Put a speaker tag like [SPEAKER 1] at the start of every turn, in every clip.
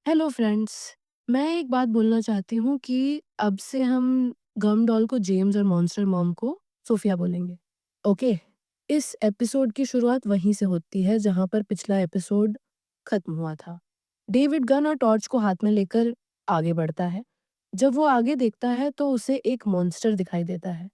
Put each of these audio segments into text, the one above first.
[SPEAKER 1] Hello friends. मैं एक बात बोलना चाहती हूँ कि अब से हम गम डॉल को जेम्स और मॉन्स्टर मॉम को सोफिया बोलेंगे। ओके। इस एपिसोड की शुरुआत वहीं से होती है जहाँ पर पिछला एपिसोड खत्म हुआ था। डेविड गन और टॉर्च को हाथ में लेकर आगे बढ़ता है। जब वो आगे देखता है तो उसे एक मॉन्स्टर दिखाई देता है।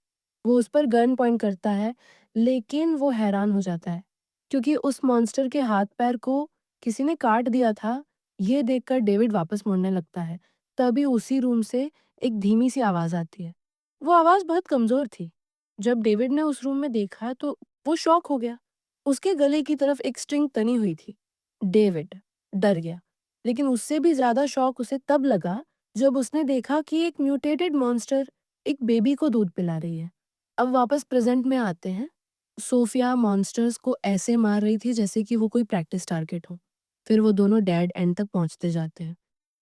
[SPEAKER 1] वो उस पर गन पॉइंट करता है, लेकिन वो हैरान हो जाता है क्योंकि उस मॉन्स्टर के हाथ पैर को किसी ने काट दिया था। ये देखकर डेविड वापस मुड़ने लगता है। तभी उसी रूम से एक धीमी सी आवाज आती है। वो आवाज बहुत कमजोर थी। जब डेविड ने उस रूम में देखा तो वो शॉक हो गया। उसके गले की तरफ एक स्ट्रिंग तनी हुई थी। डेविड डर गया, लेकिन उससे भी ज्यादा शॉक उसे तब लगा जब उसने देखा कि एक म्यूटेटेड मॉन्स्टर एक बेबी को दूध पिला रही है। अब वापस प्रेजेंट में आते हैं। सोफिया मॉन्स्टर्स को ऐसे मार रही थी जैसे कि वो कोई प्रैक्टिस टारगेट हो। फिर वो दोनों डेड एंड तक पहुंचते जाते हैं।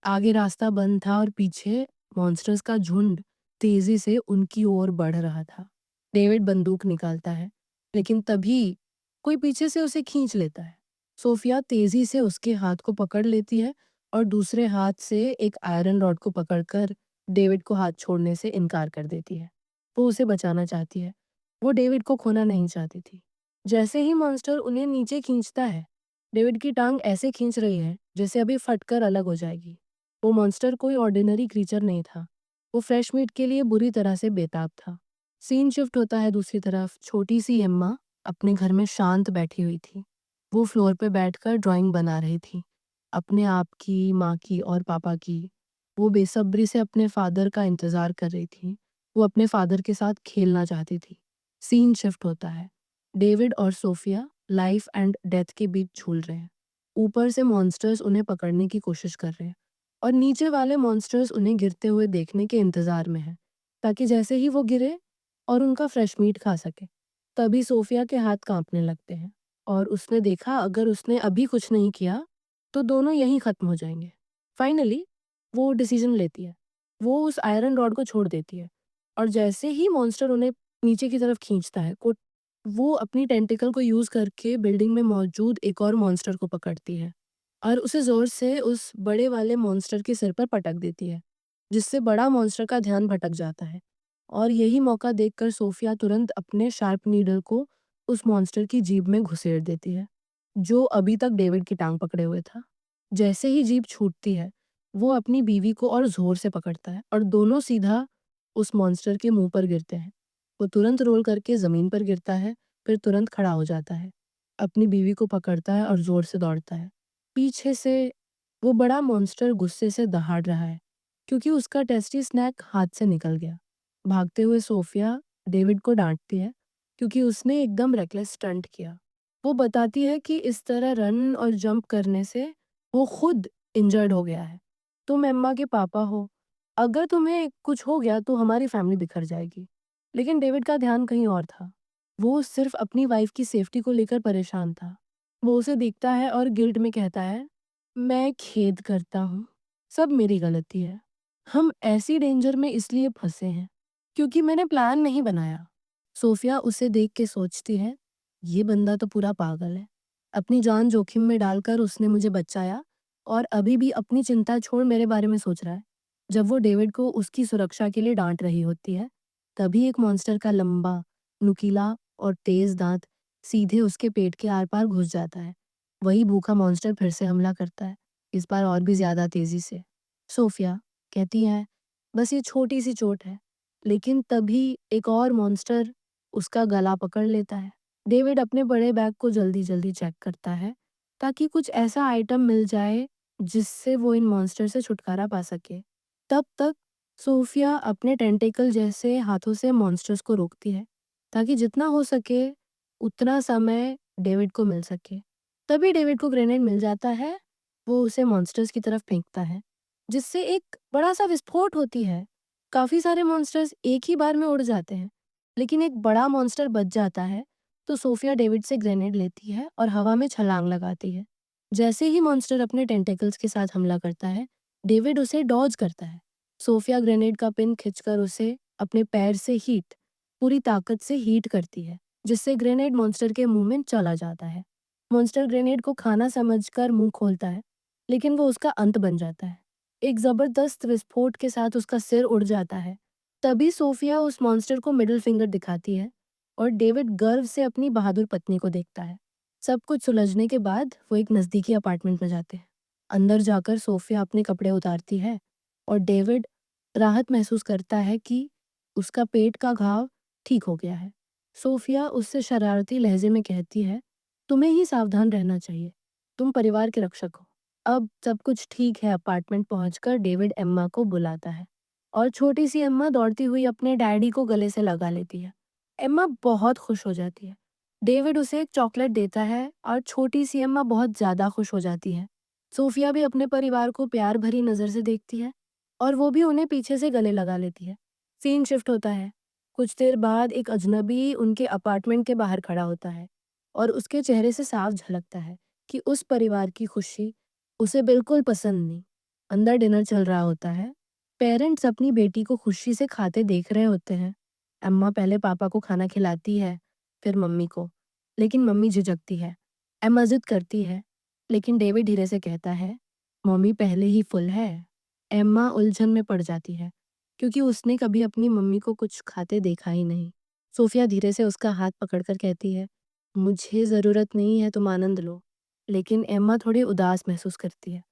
[SPEAKER 1] आगे रास्ता बंद था और पीछे मॉन्स्टर्स का झुंड तेजी से उनकी ओर बढ़ रहा था। डेविड बंदूक निकालता है, लेकिन तभी कोई पीछे से उसे खींच लेता है। सोफिया तेजी से उसके हाथ को पकड़ लेती है और दूसरे हाथ से एक आयरन रॉड को पकड़कर डेविड को हाथ छोड़ने से इनकार कर देती है। वो उसे बचाना चाहती है। वो डेविड को खोना नहीं चाहती थी। जैसे ही मॉन्स्टर उन्हें नीचे खींचता है, डेविड की टांग ऐसे खींच रही है जैसे अभी फटकर अलग हो जाएगी। वो मॉन्स्टर कोई ऑर्डिनरी क्रीचर नहीं था। वो फ्रेश मीट के लिए बुरी तरह से बेताब था। सीन शिफ्ट होता है दूसरी तरफ। छोटी सी एम्मा अपने घर में शांत बैठी हुई थी। वो फ्लोर पे बैठकर ड्राइंग बना रही थी, अपने आप की, माँ की और पापा की। वो बेसब्री से अपने फादर का इंतजार कर रही थी। वो अपने फादर के साथ खेलना चाहती थी। सीन शिफ्ट होता है। डेविड और सोफिया लाइफ एंड डेथ के बीच झूल रहे हैं। ऊपर से मॉन्स्टर्स उन्हें पकड़ने की कोशिश कर रहे हैं और नीचे वाले मॉन्स्टर्स उन्हें गिरते हुए देखने के इंतजार में हैं, ताकि जैसे ही वो गिरे और उनका फ्रेश मीट खा सके। तभी सोफिया के हाथ कांपने लगते हैं और उसने देखा अगर उसने अभी कुछ नहीं किया तो दोनों यहीं खत्म हो जाएंगे। फाइनली वो डिसीजन लेती है। वो उस आयरन रॉड को छोड़ देती है और जैसे ही मॉन्स्टर उन्हें नीचे की तरफ खींचता है वो अपनी टेंटिकल को यूज करके बिल्डिंग में मौजूद एक और मॉन्स्टर को पकड़ती है और उसे जोर से उस बड़े वाले मॉन्स्टर के सिर पर पटक देती है, जिससे बड़ा मॉन्स्टर का ध्यान भटक जाता है। और यही मौका देखकर सोफिया तुरंत अपने शार्प नीडल को उस मॉन्स्टर की जीभ में घुसेड़ देती है, जो अभी तक डेविड की टांग पकड़े हुए था। जैसे ही जीभ छूटती है, वो अपनी बीवी को और जोर से पकड़ता है और दोनों सीधा उस मॉन्स्टर के मुंह पर गिरते हैं। वो तुरंत रोल करके जमीन पर गिरता है, फिर तुरंत खड़ा हो जाता है, अपनी बीवी को पकड़ता है और जोर से दौड़ता है। पीछे से वो बड़ा मॉन्स्टर गुस्से से दहाड़ रहा है क्योंकि उसका टेस्टी स्नैक हाथ से निकल गया। भागते हुए सोफिया डेविड को डांटती है क्योंकि उसने एकदम रेकलेस स्टंट किया। वो बताती है कि इस तरह रन और जंप करने से वो खुद इंजर्ड हो गया है। तुम एम्मा के पापा हो, अगर तुम्हें कुछ हो गया तो हमारी फैमिली बिखर जाएगी। लेकिन डेविड का ध्यान कहीं और था। वो सिर्फ अपनी वाइफ की सेफ्टी को लेकर परेशान था। वो उसे देखता है और गिल्ट में कहता है, मैं खेद करता हूँ, सब मेरी गलती है। हम ऐसी डेंजर में इसलिए फंसे हैं क्योंकि मैंने प्लान नहीं बनाया। सोफिया उसे देख के सोचती है, ये बंदा तो पूरा पागल है। अपनी जान जोखिम में डालकर उसने मुझे बचाया और अभी भी अपनी चिंता छोड़ मेरे बारे में सोच रहा है। जब वो डेविड को उसकी सुरक्षा के लिए डांट रही होती है, तभी एक मॉन्स्टर का लंबा, नुकीला और तेज दांत सीधे उसके पेट के आर पार घुस जाता है। वही भूखा मॉन्स्टर फिर से हमला करता है, इस बार और भी ज्यादा तेजी से। सोफिया कहती है, बस ये छोटी सी चोट है। लेकिन तभी एक और मॉन्स्टर उसका गला पकड़ लेता है। डेविड अपने बड़े बैग को जल्दी जल्दी चेक करता है ताकि कुछ ऐसा आइटम मिल जाए जिससे वो इन मॉन्स्टर से छुटकारा पा सके। तब तक सोफिया अपने टेंटेकल जैसे हाथों से मॉन्स्टर्स को रोकती है ताकि जितना हो सके उतना समय डेविड को मिल सके। तभी डेविड को ग्रेनेड मिल जाता है। वो उसे मॉन्स्टर्स की तरफ फेंकता है, जिससे एक बड़ा सा विस्फोट होती है। काफी सारे मॉन्स्टर्स एक ही बार में उड़ जाते हैं, लेकिन एक बड़ा मॉन्स्टर बच जाता है। तो सोफिया डेविड से ग्रेनेड लेती है और हवा में छलांग लगाती है। जैसे ही मॉन्स्टर अपने टेंटेकल्स के साथ हमला करता है, डेविड उसे डॉज करता है। सोफिया ग्रेनेड का पिन खिंचकर उसे अपने पैर से पूरी ताकत से हीट करती है, जिससे ग्रेनेड मॉन्स्टर के मुंह में चला जाता है। मॉन्स्टर ग्रेनेड को खाना समझकर मुंह खोलता है, लेकिन वो उसका अंत बन जाता है। एक ज़बरदस्त विस्फोट के साथ उसका सिर उड़ जाता है। तभी सोफिया उस मॉन्स्टर को मिडल फिंगर दिखाती है और डेविड गर्व से अपनी बहादुर पत्नी को देखता है। सब कुछ सुलझने के बाद वो एक नज़दीकी अपार्टमेंट में जाते हैं। अंदर जाकर सोफिया अपने कपड़े उतारती है और डेविड राहत महसूस करता है कि उसका पेट का घाव ठीक हो गया है। सोफिया उससे शरारती लहजे में कहती है, तुम्हें ही सावधान रहना चाहिए, तुम परिवार के रक्षक हो। अब सब कुछ ठीक है। अपार्टमेंट पहुंचकर डेविड एम्मा को बुलाता है और छोटी सी एम्मा दौड़ती हुई अपने डैडी को गले से लगा लेती है। एम्मा बहुत खुश हो जाती है। डेविड उसे एक चॉकलेट देता है और छोटी सी एम्मा बहुत ज्यादा खुश हो जाती है। सोफिया भी अपने परिवार को प्यार भरी नजर से देखती है और वो भी उन्हें पीछे से गले लगा लेती है। सीन शिफ्ट होता है। कुछ देर बाद एक अजनबी उनके अपार्टमेंट के बाहर खड़ा होता है और उसके चेहरे से साफ झलकता है कि उस परिवार की खुशी उसे बिल्कुल पसंद नहीं। अंदर डिनर चल रहा होता है। पेरेंट्स अपनी बेटी को खुशी से खाते देख रहे होते हैं। अम्मा पहले पापा को खाना खिलाती है, फिर मम्मी को, लेकिन मम्मी झिझकती है। एम्मा जिद करती है, लेकिन डेविड धीरे से कहता है, मम्मी पहले ही फुल है। एम्मा उलझन में पड़ जाती है, क्योंकि उसने कभी अपनी मम्मी को कुछ खाते देखा ही नहीं। सोफिया धीरे से उसका हाथ पकड़कर कहती है, मुझे ज़रूरत नहीं है, तुम आनंद लो। लेकिन एम्मा थोड़ी उदास महसूस करती है।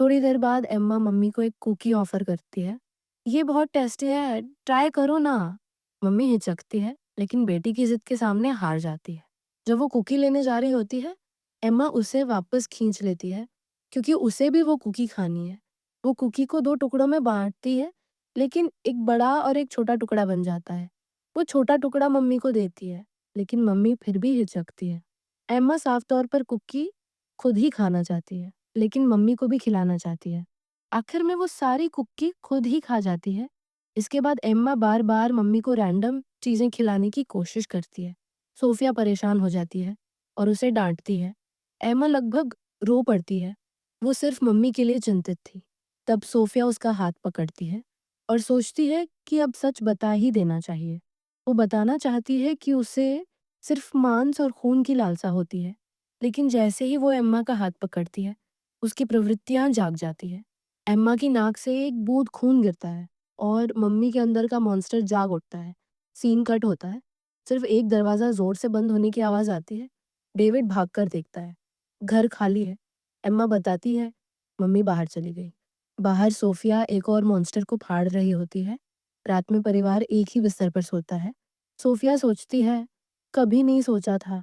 [SPEAKER 1] थोड़ी देर बाद एम्मा मम्मी को एक कुकी ऑफर करती है। ये बहुत टेस्टी है, ट्राई करो ना। मम्मी हिचकती है, लेकिन बेटी की जिद के सामने हार जाती है। जब वो कुकी लेने जा रही होती है, एम्मा उसे वापस खींच लेती है, क्योंकि उसे भी वो कुकी खानी है। वो कुकी को 2 टुकड़ों में बाँटती है, लेकिन एक बड़ा और एक छोटा टुकड़ा बन जाता है। वो छोटा टुकड़ा मम्मी को देती है, लेकिन मम्मी फिर भी हिचकती है। एम्मा साफ तौर पर कुकी खुद ही खाना चाहती है, लेकिन मम्मी को भी खिलाना चाहती है। आखिर में वो सारी कुकी खुद ही खा जाती है। इसके बाद एम्मा बार-बार मम्मी को रैंडम चीज़ें खिलाने की कोशिश करती है। सोफिया परेशान हो जाती है और उसे डाँटती है। एम्मा लगभग रो पड़ती है। वो सिर्फ मम्मी के लिए चिंतित थी। तब सोफिया उसका हाथ पकड़ती है और सोचती है कि अब सच बता ही देना चाहिए। वो बताना चाहती है कि उसे सिर्फ मांस और खून की लालसा होती है। लेकिन जैसे ही वो एम्मा का हाथ पकड़ती है, उसकी प्रवृत्तियां जाग जाती है। एम्मा की नाक से एक बूंद खून गिरता है और मम्मी के अंदर का मॉन्स्टर जाग उठता है। सीन कट होता है। सिर्फ एक दरवाजा जोर से बंद होने की आवाज आती है। डेविड भागकर देखता है। घर खाली है। एम्मा बताती है, मम्मी बाहर चली गई। बाहर सोफिया एक और मॉन्स्टर को फाड़ रही होती है। रात में परिवार एक ही बिस्तर पर सोता है। सोफिया सोचती है, कभी नहीं सोचा था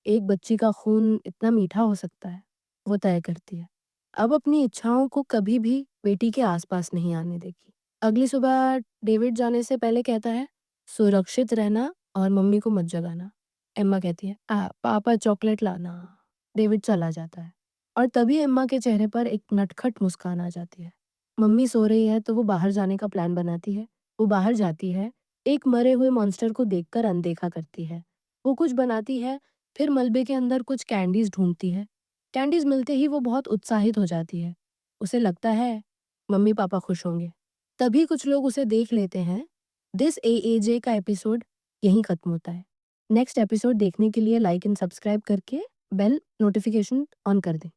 [SPEAKER 1] एक बच्ची का खून इतना मीठा हो सकता है। वो तय करती है, अब अपनी इच्छाओं को कभी भी बेटी के आसपास नहीं आने देगी। अगली सुबह डेविड जाने से पहले कहता है, सुरक्षित रहना और मम्मी को मत जगाना। एम्मा कहती है, पापा चॉकलेट लाना। डेविड चला जाता है और तभी एम्मा के चेहरे पर एक नटखट मुस्कान आ जाती है। मम्मी सो रही है तो वो बाहर जाने का प्लान बनाती है। वो बाहर जाती है, एक मरे हुए मॉन्स्टर को देखकर अनदेखा करती है। वो कुछ बनाती है, फिर मलबे के अंदर कुछ कैंडीज ढूंढती है। कैंडीज मिलते ही वो बहुत उत्साहित हो जाती है। उसे लगता है मम्मी पापा खुश होंगे। तभी कुछ लोग उसे देख लेते हैं। दिस एएजे का एपिसोड यहीं खत्म होता है। नेक्स्ट एपिसोड देखने के लिए लाइक एंड सब्सक्राइब करके बेल नोटिफिकेशन ऑन कर दें।